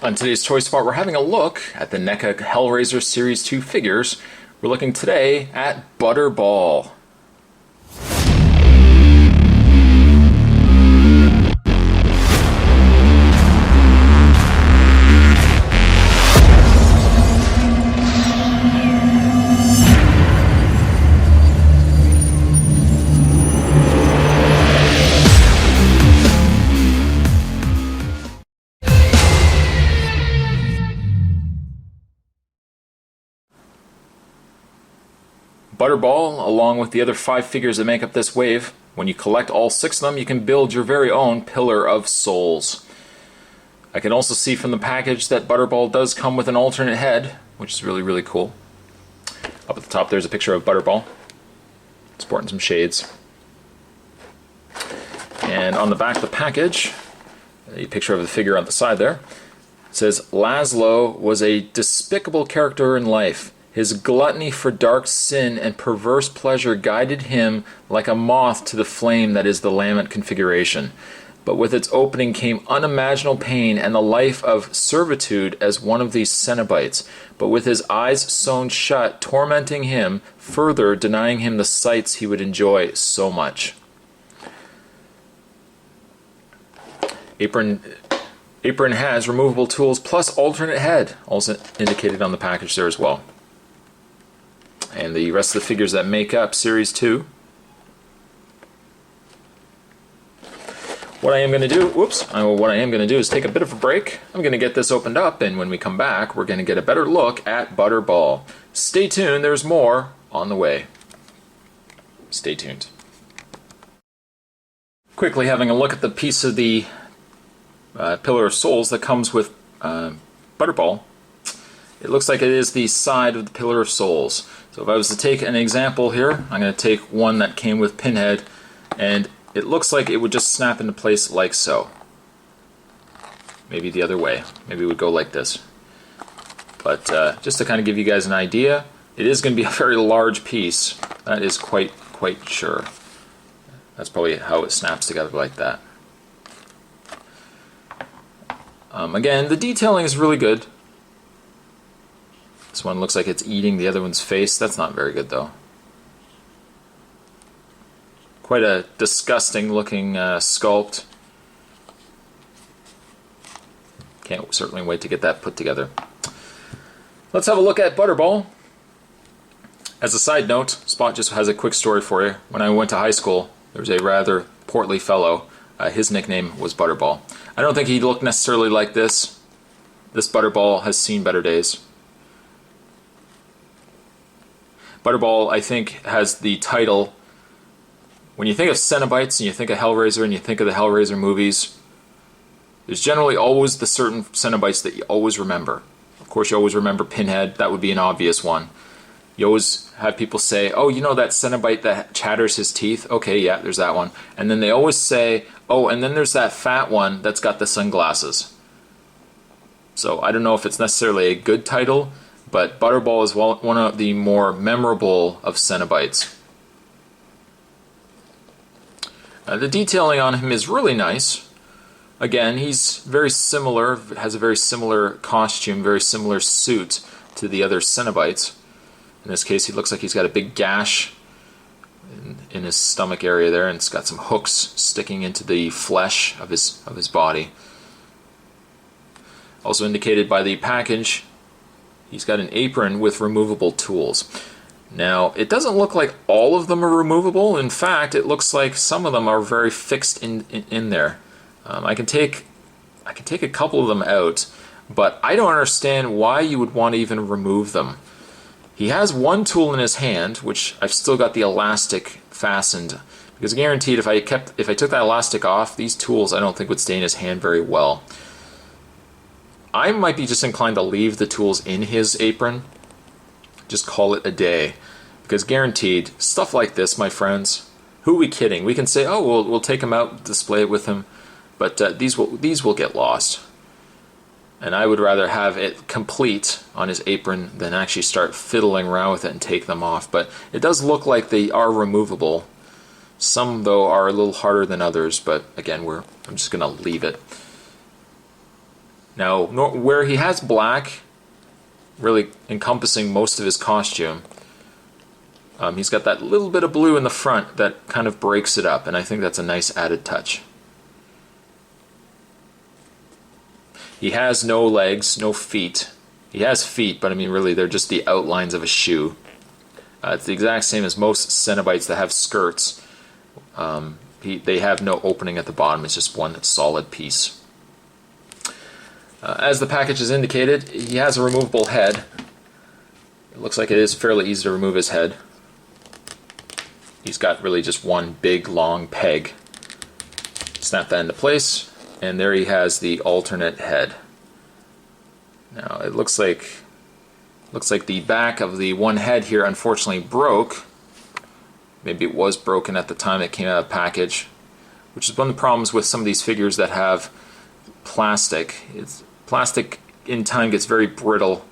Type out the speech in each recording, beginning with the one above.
On today's Toy Spot, we're having a look at the Neca Hellraiser Series 2 figures. We're looking today at Butterball. Butterball, along with the other 5 figures that make up this wave, when you collect all 6 of them, you can build your very own Pillar of Souls. I can also see from the package that Butterball does come with an alternate head, which is really, really cool. Up at the top there's a picture of Butterball, sporting some shades. And on the back of the package, a picture of the figure on the side there, it says, Laszlo was a despicable character in life. His gluttony for dark sin and perverse pleasure guided him like a moth to the flame that is the lament configuration. But with its opening came unimaginable pain and the life of servitude as one of these Cenobites, but with his eyes sewn shut, tormenting him, further denying him the sights he would enjoy so much. Apron has removable tools plus alternate head, also indicated on the package there as well. And the rest of the figures that make up Series 2. What I am going to do, is take a bit of a break. I'm going to get this opened up, and when we come back, we're going to get a better look at Butterball. Stay tuned, there's more on the way. Stay tuned. Quickly having a look at the piece of the Pillar of Souls that comes with Butterball. It looks like it is the side of the Pillar of Souls. So if I was to take an example here, I'm going to take one that came with Pinhead, and it looks like it would just snap into place like so. Maybe the other way. Maybe it would go like this. But just to kind of give you guys an idea, it is going to be a very large piece. That is quite sure. That's probably how it snaps together like that. Again, the detailing is really good. This one looks like it's eating the other one's face. That's not very good, though. Quite a disgusting looking sculpt. Can't certainly wait to get that put together. Let's have a look at Butterball. As a side note, Spot just has a quick story for you. When I went to high school, there was a rather portly fellow. His nickname was Butterball. I don't think he looked necessarily like this. This Butterball has seen better days. Butterball, I think, has the title. When you think of Cenobites and you think of Hellraiser and you think of the Hellraiser movies, there's generally always the certain Cenobites that you always remember. Of course, you always remember Pinhead. That would be an obvious one. You always have people say, oh, you know that Cenobite that chatters his teeth? Okay, yeah, there's that one. And then they always say, oh, and then there's that fat one that's got the sunglasses. So I don't know if it's necessarily a good title, but Butterball is one of the more memorable of Cenobites. The detailing on him is really nice. Again, he's very similar, has a very similar costume, very similar suit to the other Cenobites. In this case, he looks like he's got a big gash in his stomach area there, and it's got some hooks sticking into the flesh of his body. Also indicated by the package, he's got an apron with removable tools. Now, it doesn't look like all of them are removable. In fact, it looks like some of them are very fixed in there. I can take a couple of them out, but I don't understand why you would want to even remove them. He has one tool in his hand, which I've still got the elastic fastened, because guaranteed if I took that elastic off, these tools I don't think would stay in his hand very well. I might be just inclined to leave the tools in his apron. Just call it a day. Because guaranteed, stuff like this, my friends, who are we kidding? We can say, oh, we'll take him out, display it with him, but these will get lost. And I would rather have it complete on his apron than actually start fiddling around with it and take them off. But it does look like they are removable. Some, though, are a little harder than others, but again, I'm just going to leave it. Now, where he has black, really encompassing most of his costume, he's got that little bit of blue in the front that kind of breaks it up, and I think that's a nice added touch. He has no legs, no feet. He has feet, but I mean really they're just the outlines of a shoe. It's the exact same as most Cenobites that have skirts. They have no opening at the bottom, it's just one solid piece. As the package is indicated, he has a removable head. It looks like it is fairly easy to remove his head. He's got really just one big long peg. Snap that into place, and there he has the alternate head. Now it looks like the back of the one head here unfortunately broke. Maybe it was broken at the time it came out of the package, which is one of the problems with some of these figures that have plastic. Plastic in time gets very brittle.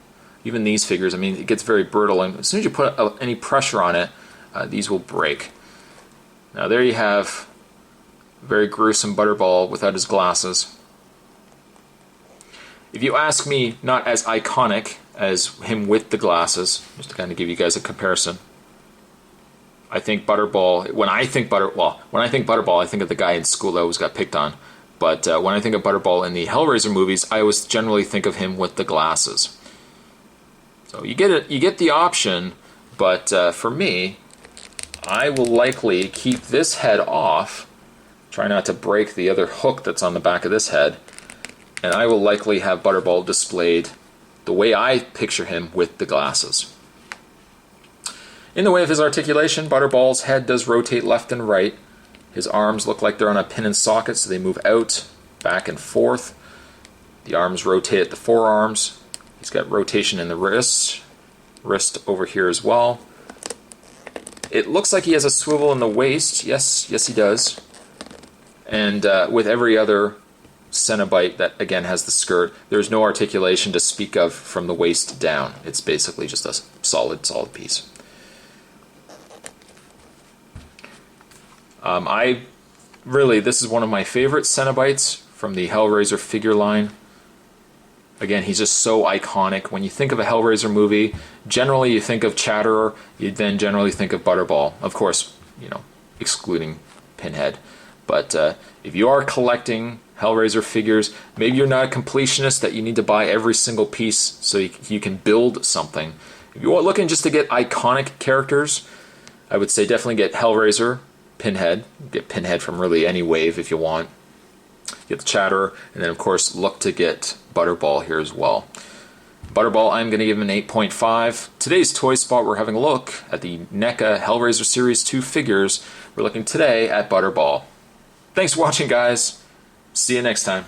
Even these figures, I mean, it gets very brittle, and as soon as you put any pressure on it, these will break. Now there you have a very gruesome Butterball without his glasses. If you ask me, not as iconic as him with the glasses, just to kind of give you guys a comparison. I think Butterball, when I think Butterball, I think of the guy in school that always got picked on. But when I think of Butterball in the Hellraiser movies, I always generally think of him with the glasses. So you get the option, but for me, I will likely keep this head off, try not to break the other hook that's on the back of this head, and I will likely have Butterball displayed the way I picture him with the glasses. In the way of his articulation, Butterball's head does rotate left and right. His arms look like they're on a pin and socket, so they move out, back and forth. The arms rotate at the forearms. He's got rotation in the wrist over here as well. It looks like he has a swivel in the waist. Yes he does. And with every other Cenobite that, again, has the skirt, there's no articulation to speak of from the waist down. It's basically just a solid piece. This is one of my favorite Cenobites from the Hellraiser figure line. Again, he's just so iconic. When you think of a Hellraiser movie, generally you think of Chatterer, you then generally think of Butterball. Of course, excluding Pinhead. But if you are collecting Hellraiser figures, maybe you're not a completionist that you need to buy every single piece so you can build something. If you're looking just to get iconic characters, I would say definitely get Hellraiser, Pinhead. Get Pinhead from really any wave if you want. Get the Chatterer, and then of course look to get Butterball here as well. Butterball, I'm going to give him an 8.5. Today's Toy Spot, we're having a look at the NECA Hellraiser Series 2 figures. We're looking today at Butterball. Thanks for watching, guys. See you next time.